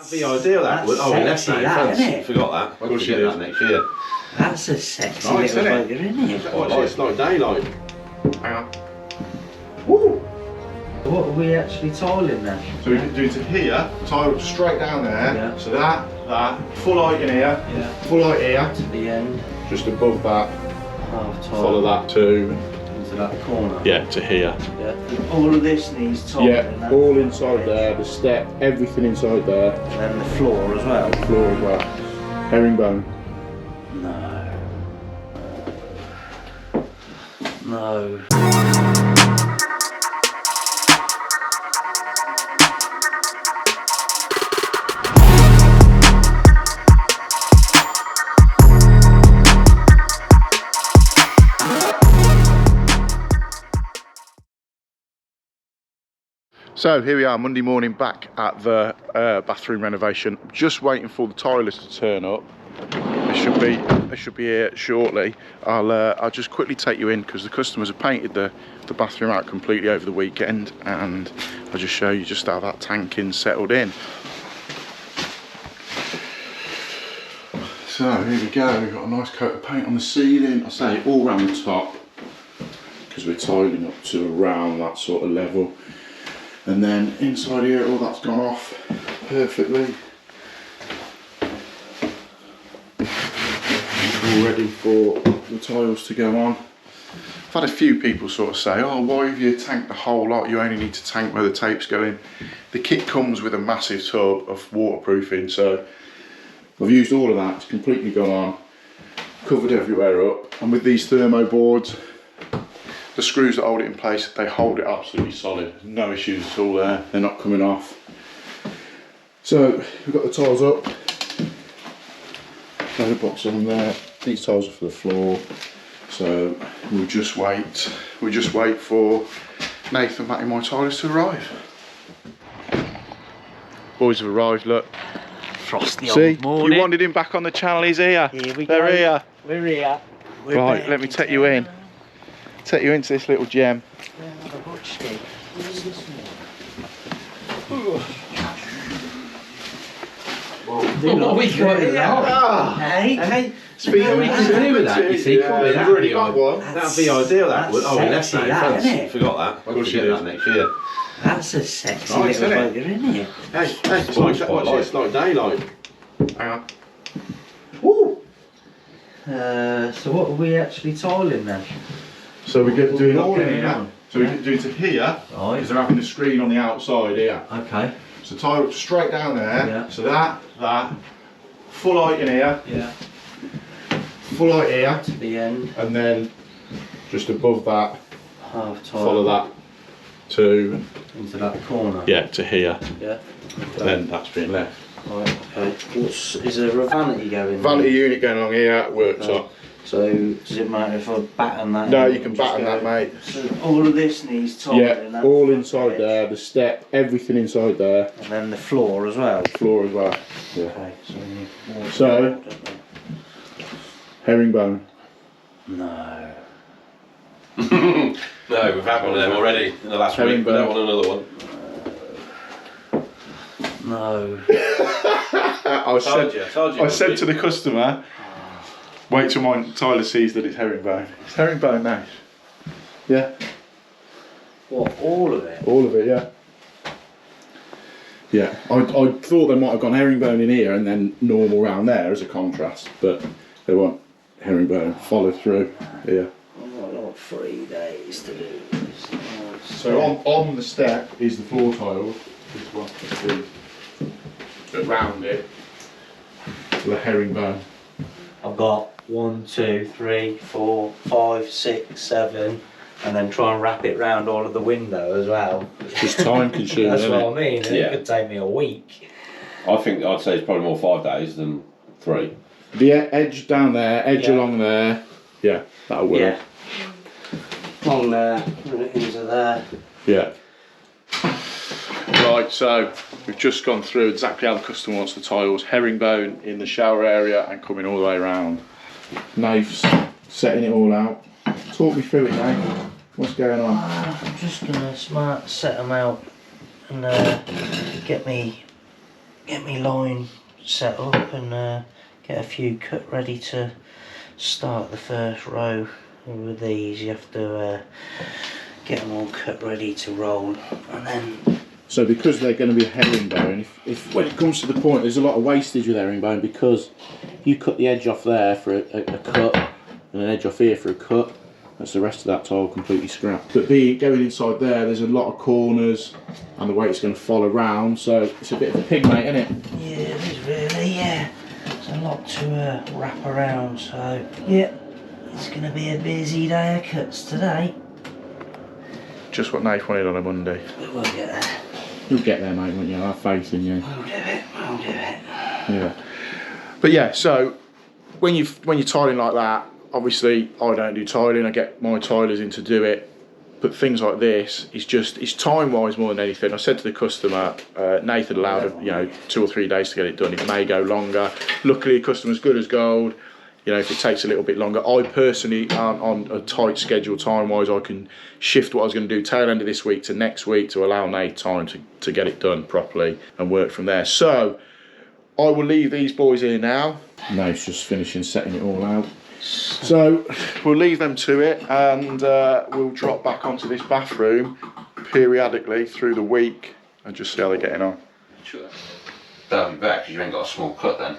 That'd be ideal, that would. Oh, we left that, isn't it? Forgot that. We'll get that next year. That's a sexy little boat, isn't it? It's like daylight. Hang on. Woo! What are we actually tiling then? So we can do to here, tile straight down there. Yeah. So that, full height in here, full height here. To the end. Just above that. Half tile. Follow that to. Into that corner. Yeah, to here. Yeah. All of this needs tiling. Yeah, all inside there, the step, everything inside there. And then the floor as well. The floor as well. Herringbone. No. So here we are, Monday morning, back at the bathroom renovation. I'm just waiting for the tilers to turn up. They should be here shortly. I'll just quickly take you in because the customers have painted the bathroom out completely over the weekend, and I'll just show you just how that tanking's settled in. So here we go. We've got a nice coat of paint on the ceiling. I say all around the top because we're tiling up to around that sort of level. And then inside here, all that's gone off perfectly. All ready for the tiles to go on. I've had a few people sort of say, oh, why have you tanked the whole lot? You only need to tank where the tape's going. The kit comes with a massive tub of waterproofing, so I've used all of that. It's completely gone on, covered everywhere up. And with these thermo boards, the screws that hold it in place, they hold it absolutely solid. No issues at all there. They're not coming off. So we've got the tiles up. Load box on there. These tiles are for the floor. So we'll just wait. We'll just wait for Nathen and Matty, my tilers, to arrive. Boys have arrived. Look. Frosty See, old morning. You wanted him back on the channel. He's here. Here we They're go. here. We're here. We're Right, back. let me take you in. Take you into this little gem. What we got here? Hey, Speaking of, we can do with that, you see. You've already got one. That'd be ideal, that would. Oh, we left sexy, that, isn't it? Forgot that. We'll get that next year. That's a sexy Nice, little isn't boat, isn't it? Hey, it's like daylight. Hang on. Woo! So what are we actually tiling then? So we're going to do it all in Okay, here. yeah. So we can do it to here, because they're having the screen on the outside here. Okay. So tile it straight down there. Yeah. So that, full height in here, Yeah. full height here, To the end. and then just above that, Half tile. follow that to, Into that corner. yeah, to here. Yeah. And then that's being left. Right, okay. Is there a vanity going Vanity unit going along here, worktop. So does it matter if I batten that? No, in? you can Just batten go- that, mate. So all of this needs tiling. Yeah, that all front inside edge. there, the step, everything inside there, And then the floor as well. floor as well. Yeah. Okay, so we need more. So- don't we? Herringbone. No. No, we've had one of them already in the last week. We don't want another one. No. I said to the customer, wait till my Tyler sees that it's herringbone. It's herringbone nice. Yeah, What, all of it? all of it, yeah. Yeah, I thought they might have gone herringbone in here and then normal round there as a contrast, but they want herringbone follow through here. I've got like 3 days to do this. So on the step is the floor tile. This one, but round it, the herringbone. I've got 1, 2, 3, 4, 5, 6, 7, and then try and wrap it round all of the window as well. It's just time consuming, That's isn't what it? I mean. Yeah. It could take me a week. I'd say it's probably more 5 days than 3. The edge down there, edge Yeah. along there. Yeah, that'll work. Yeah. On there, put it into there. Yeah. Right, so we've just gone through exactly how the customer wants the tiles. Herringbone in the shower area and coming all the way around. Nath's setting it all out. Talk me through it, Nath. What's going on? I'm just gonna set them out and get me get my line set up and get a few cut ready to start the first row. With these you have to get them all cut ready to roll, and then so because they're going to be herringbone, if when it comes to the point, there's a lot of wastage with herringbone, because you cut the edge off there for a cut and an edge off here for a cut, that's the rest of that tile completely scrapped. But going inside there's a lot of corners and the way it's going to fall around, so it's a bit of a pig, mate, isn't it? yeah, it is really, yeah. There's a lot to wrap around, so yeah, it's going to be a busy day of cuts today. Just what Nathan wanted on a Monday. But we'll get there. You'll get there, mate, won't you? I have faith in you. We'll do it, we'll do it. Yeah. But yeah, so when you're tiling like that, obviously I don't do tiling, I get my tilers in to do it. But things like this, it's time-wise more than anything. I said to the customer, Nathan allowed 2 or 3 days to get it done. It may go longer. Luckily, the customer's good as gold. You know, if it takes a little bit longer, I personally aren't on a tight schedule time-wise. I can shift what I was going to do tail end of this week to next week to allow Nate time to get it done properly and work from there. So I will leave these boys here now. Nate's just finishing setting it all out. So we'll leave them to it, and we'll drop back onto this bathroom periodically through the week and just see how they're getting on. Sure. That'll be better because you ain't got a small cut then.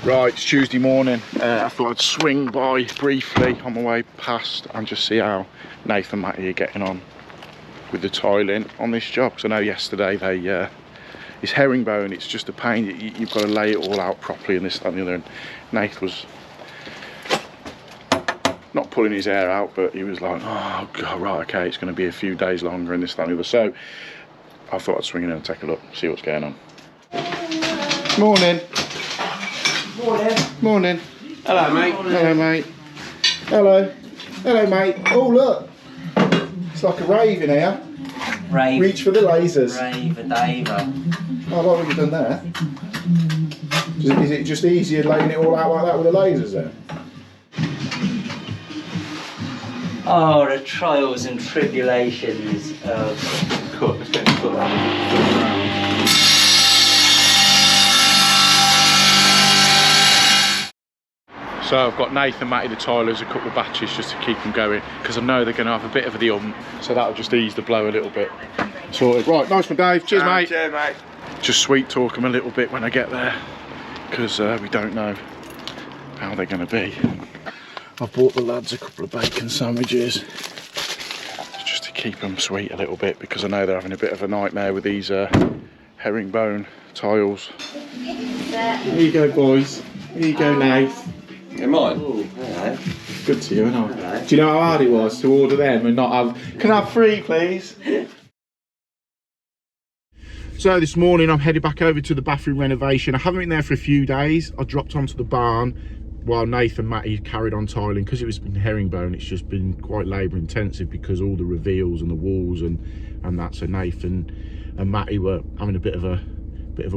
Right, it's Tuesday morning. I thought I'd swing by briefly on my way past and just see how Nathen and Matty are getting on with the tiling on this job. Because I know yesterday it's herringbone, it's just a pain. You've got to lay it all out properly and this, that and the other. And Nathan was not pulling his hair out, but he was like, oh God, right, okay, it's going to be a few days longer and this, that and the other. So I thought I'd swing in and take a look, see what's going on. Morning. Morning. Morning. Hello, mate. Hello, mate. Hello. Hello, mate. Oh, look. It's like a rave in here. Rave. Reach for the lasers. Rave-a-dava. I like what you've done there. Is it just easier laying it all out like that with the lasers then? Oh, the trials and tribulations of cut. Let's get cut around. So I've got Nathen and Matty the tilers, a couple of batches just to keep them going, because I know they're going to have a bit of the so that'll just ease the blow a little bit. Sorted. Right, nice one, Dave. Cheers, mate. Cheers, mate. Just sweet talk them a little bit when I get there, because we don't know how they're going to be. I've bought the lads a couple of bacon sandwiches just to keep them sweet a little bit, because I know they're having a bit of a nightmare with these herringbone tiles. Here you go, boys. Here you go, Nath. In mine? Oh, hello. Good to you, isn't it? Hello. Do you know how hard it was to order them and not have... Can I have 3, please? So this morning I'm headed back over to the bathroom renovation. I haven't been there for a few days. I dropped onto the barn while Nathen and Matty carried on tiling. Because it was been herringbone, it's just been quite labour intensive, because all the reveals and the walls and that. So Nathen and Matty were having a bit of a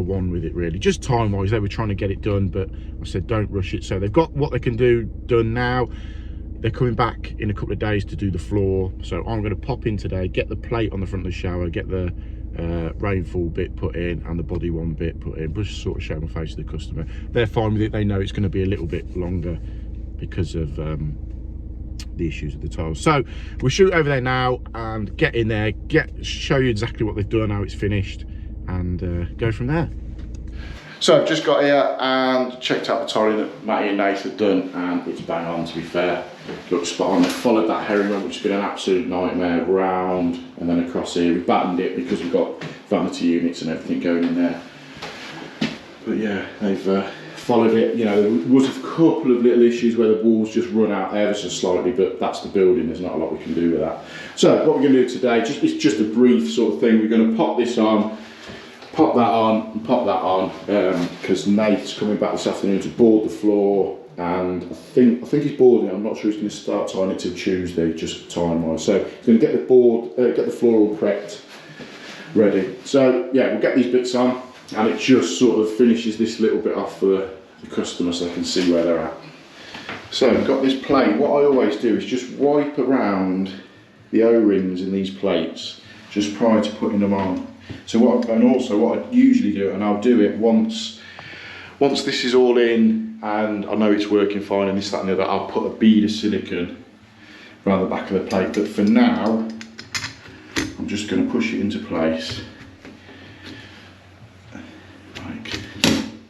one with it, really. Just time wise, they were trying to get it done, but I said don't rush it. So they've got what they can do done now. They're coming back in a couple of days to do the floor, so I'm going to pop in today, get the plate on the front of the shower, get the rainfall bit put in and the body one bit put in, just sort of show my face to the customer. They're fine with it. They know it's going to be a little bit longer because of the issues with the tiles. So we'll shoot over there now and get in there, show you exactly what they've done, how it's finished, and go from there. So I've just got here and checked out the tiling that Matty and Nathan have done, and it's bang on, to be fair. Looks spot on. They followed that herringbone, which has been an absolute nightmare, round and then across here. We battened it because we've got vanity units and everything going in there. But yeah, they've followed it. You know, there was a couple of little issues where the walls just run out ever so slightly, but that's the building. There's not a lot we can do with that. So what we're going to do today, it's just a brief sort of thing. We're going to pop this on, pop that on, and pop that on, because Nate's coming back this afternoon to board the floor, and I think he's boarding it. I'm not sure he's going to start tying it till Tuesday, just time-wise. So he's going to get the board, get the floor all prepped, ready. So yeah, we'll get these bits on, and it just sort of finishes this little bit off for the customer, so they can see where they're at. So I've got this plate. What I always do is just wipe around the O-rings in these plates just prior to putting them on. So what I usually do, and I'll do it once this is all in and I know it's working fine and this, that and the other, I'll put a bead of silicone around the back of the plate. But for now, I'm just going to push it into place. Like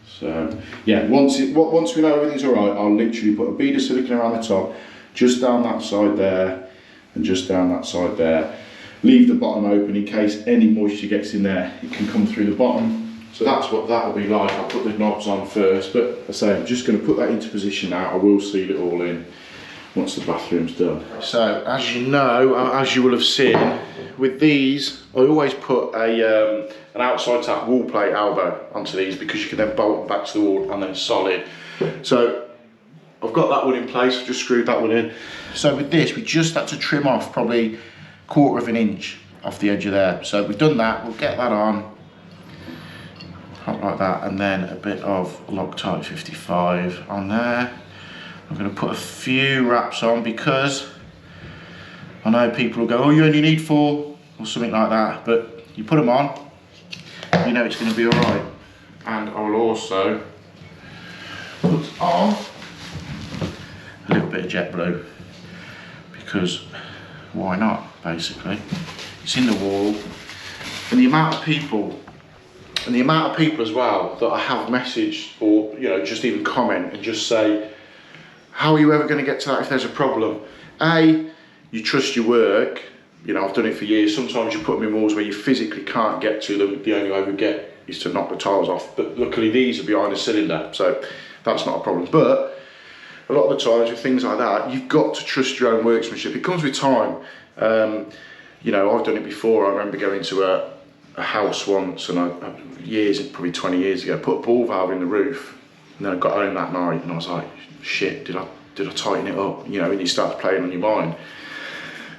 so. Yeah, once we know everything's alright, I'll literally put a bead of silicone around the top, just down that side there, and just down that side there. Leave the bottom open in case any moisture gets in there, it can come through the bottom. So that's what that will be like. I'll put the knobs on first, but I say I'm just going to put that into position now. I will seal it all in once the bathroom's done. So as you know, as you will have seen, with these, I always put an outside tap wall plate elbow onto these because you can then bolt them back to the wall and then solid. So I've got that one in place, I've just screwed that one in. So with this, we just had to trim off probably 1/4 of an inch off the edge of there. So we've done that, we'll get that on, like that, and then a bit of Loctite 55 on there. I'm going to put a few wraps on because I know people will go, oh, you only need 4 or something like that, but you put them on, you know it's going to be alright. And I will also put on a little bit of jet blue because why not, basically. It's in the wall, and the amount of people as well that I have messaged or just even comment and just say, how are you ever going to get to that if there's a problem? You trust your work. I've done it for years. Sometimes you put them in walls where you physically can't get to them. The only way we get is to knock the tiles off. But luckily these are behind a cylinder, so that's not a problem. But a lot of the times with things like that, you've got to trust your own workmanship. It comes with time. I've done it before. I remember going to a house once, and years, probably 20 years ago, put a ball valve in the roof, and then I got home that night and I was like, shit, did I tighten it up? And you start playing on your mind.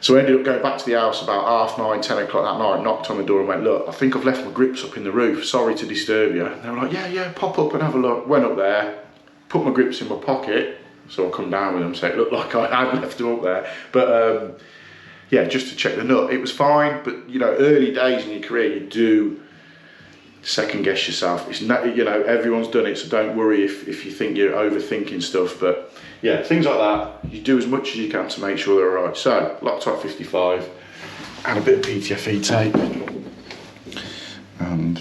So I ended up going back to the house about 9:30, 10 o'clock that night, knocked on the door and went, look, I think I've left my grips up in the roof, sorry to disturb you. And they were like, yeah, pop up and have a look. Went up there, put my grips in my pocket, so I come down with them, so it looked like I had left them up there. But yeah, just to check the nut, it was fine. But early days in your career, you do second guess yourself. It's not, everyone's done it, so don't worry if you think you're overthinking stuff. But yeah, things like that, you do as much as you can to make sure they're alright. So Loctite 55 and a bit of PTFE tape, and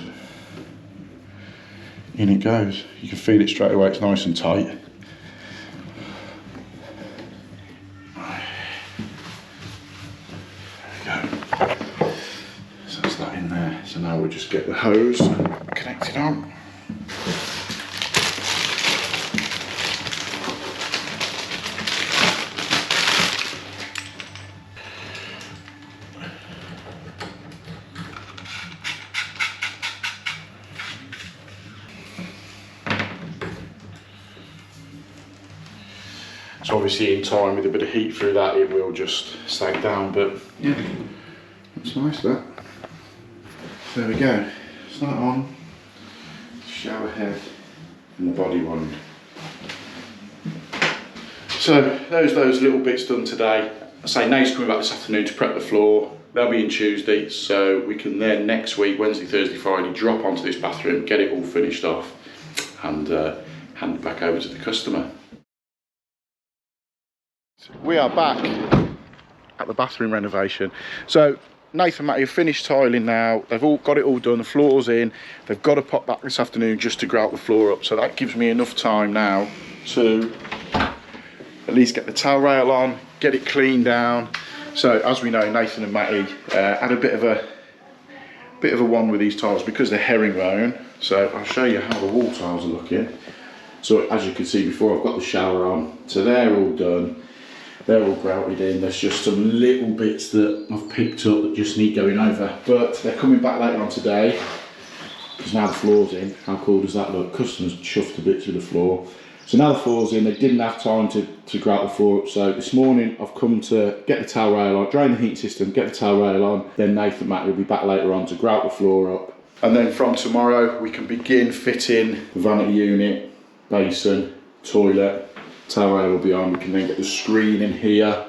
in it goes. You can feel it straight away, it's nice and tight. So that's that in there. So now we'll just get the hose connected on. So obviously in time, with a bit of heat through that, it will just sag down, but yeah, that's nice that. So there we go, it's that on, shower head and the body wand. So those little bits done today. I say Nate's coming back this afternoon to prep the floor. They'll be in Tuesday, so we can then next week, Wednesday, Thursday, Friday, drop onto this bathroom, get it all finished off and hand it back over to the customer. We are back at the bathroom renovation. So Nathen and Matty have finished tiling now. They've all got it all done. The floor's in. They've got to pop back this afternoon just to grout the floor up. So that gives me enough time now to at least get the towel rail on, get it cleaned down. So as we know, Nathen and Matty had a bit of a one with these tiles because they're herringbone. So I'll show you how the wall tiles are looking. So as you can see before, I've got the shower on. So they're all done. They're all grouted in. There's just some little bits that I've picked up that just need going over, but they're coming back later on today because now the floor's in. How cool does that look? Customers chuffed a bit to the floor. So now the floor's in, they didn't have time to grout the floor up. So this morning I've come to get the towel rail on, drain the heat system, get the towel rail on. Then Nathen and Matty will be back later on to grout the floor up. And then from tomorrow we can begin fitting the vanity unit, basin, toilet. Towel rail will be on. We can then get the screen in here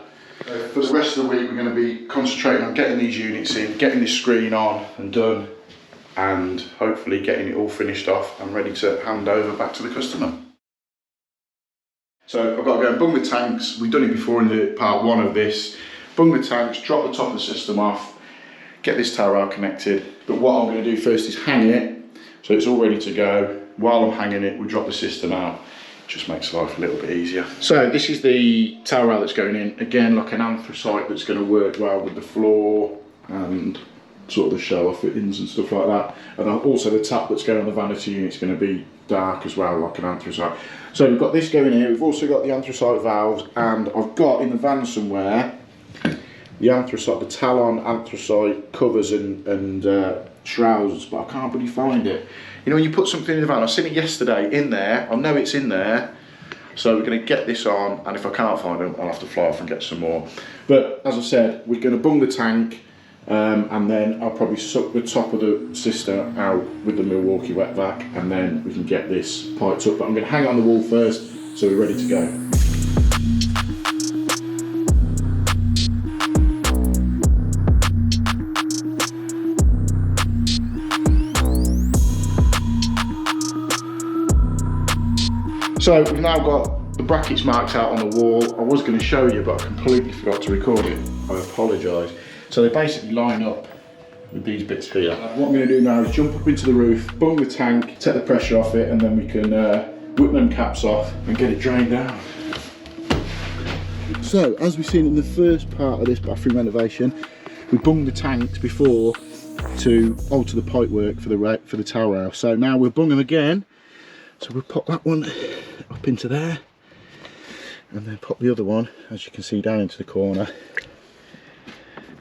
For the rest of the week we're going to be concentrating on getting these units in, getting this screen on and done, and hopefully getting it all finished off and ready to hand over back to the customer. So I've got to go and bung the tanks. We've done it before in the part 1 of this. Bung the tanks, drop the top of the system off, get this tower rail connected. But what I'm going to do first is hang it so it's all ready to go. While I'm hanging it, we drop the system out. Just makes life a little bit easier. So this is the tower rail that's going in. Again, like an anthracite that's going to work well with the floor and sort of the shower fittings and stuff like that. And also the tap that's going on the vanity unit is going to be dark as well, like an anthracite. So we've got this going here. We've also got the anthracite valves, and I've got in the van somewhere the anthracite, the Talon anthracite covers and shrouds, but I can't really find it. You know, when you put something in the van, I've seen it yesterday in there, I know it's in there, so we're going to get this on, and if I can't find them, I'll have to fly off and get some more. But as I said, we're going to bung the tank, and then I'll probably suck the top of the cistern out with the Milwaukee wet vac, and then we can get this piped up. But I'm going to hang it on the wall first, so we're ready to go. So we've now got the brackets marked out on the wall. I was going to show you, but I completely forgot to record it. I apologise. So they basically line up with these bits here. What I'm going to do now is jump up into the roof, bung the tank, take the pressure off it, and then we can whip them caps off and get it drained down. So, as we've seen in the first part of this bathroom renovation, we bunged the tanks before to alter the pipe work for the tower rail. So now we'll bung them again. So we'll pop that one up into there, and then pop the other one, as you can see, down into the corner,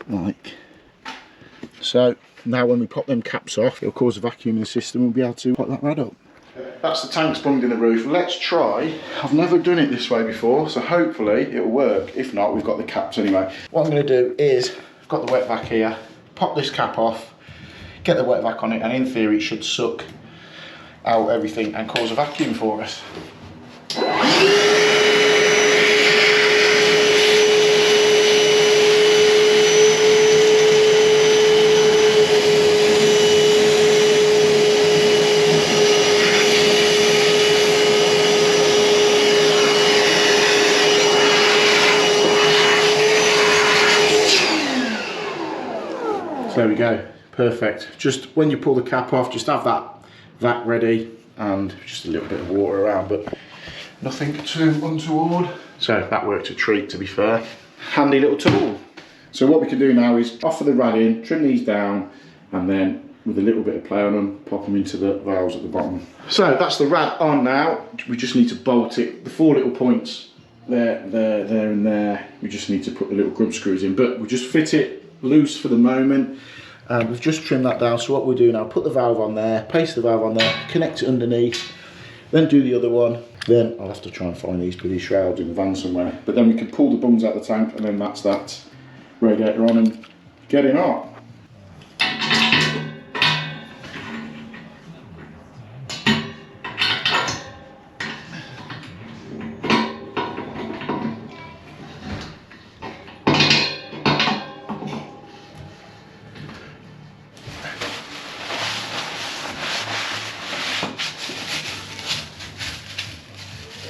like so. Now when we pop them caps off, it'll cause a vacuum in the system, and we'll be able to pop that rad up. That's the tanks bunged in the roof. Let's try. I've never done it this way before, so hopefully it'll work. If not, we've got the caps anyway. What I'm going to do is, I've got the wet vac here, pop this cap off, get the wet vac on it, and in theory it should suck out everything and cause a vacuum for us. So there we go, perfect. Just when you pull the cap off, just have that vac ready and just a little bit of water around, but nothing too untoward. So that worked a treat, to be fair. Handy little tool. So what we can do now is offer the rad in, trim these down, and then with a little bit of play on them, pop them into the valves at the bottom. So that's the rad on now. We just need to bolt it. The 4 little points there, there and there. We just need to put the little grub screws in, but we just fit it loose for the moment. We've just trimmed that down, so what we'll do now, put the valve on there, paste the valve on there, connect it underneath, then do the other one. Then I'll have to try and find these bloody shrouds in the van somewhere. But then we can pull the bungs out of the tank, and then that's that radiator on and getting on.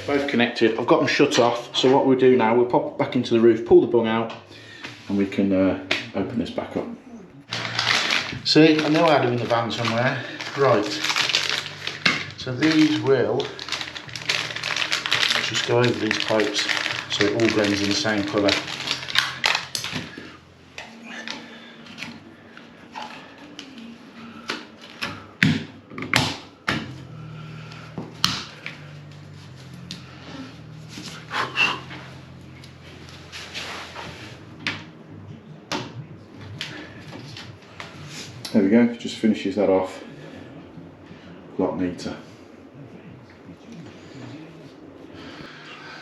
Both connected. I've got them shut off, so what we'll do now, we'll pop it back into the roof, pull the bung out, and we can open this back up. See, I know I had them in the van somewhere. Right, so these will just go over these pipes so it all blends in the same colour. There we go, just finishes that off a lot neater.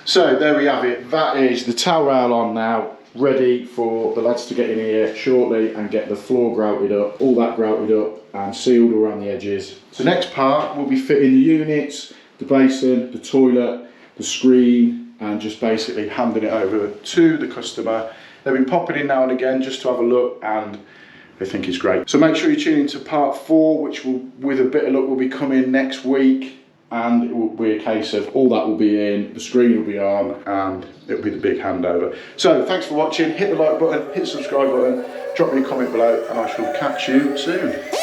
So there we have it, that is the towel rail on now, ready for the lads to get in here shortly and get the floor grouted up, all that grouted up and sealed around the edges. So next part will be fitting the units, the basin, the toilet, the screen, and just basically handing it over to the customer. They've been popping in now and again just to have a look, and they think it's great. So make sure you tune into part 4, which will, with a bit of luck, will be coming next week. And it will be a case of all that will be in, the screen will be on, and it'll be the big handover. So thanks for watching. Hit the like button, hit the subscribe button, drop me a comment below, and I shall catch you soon.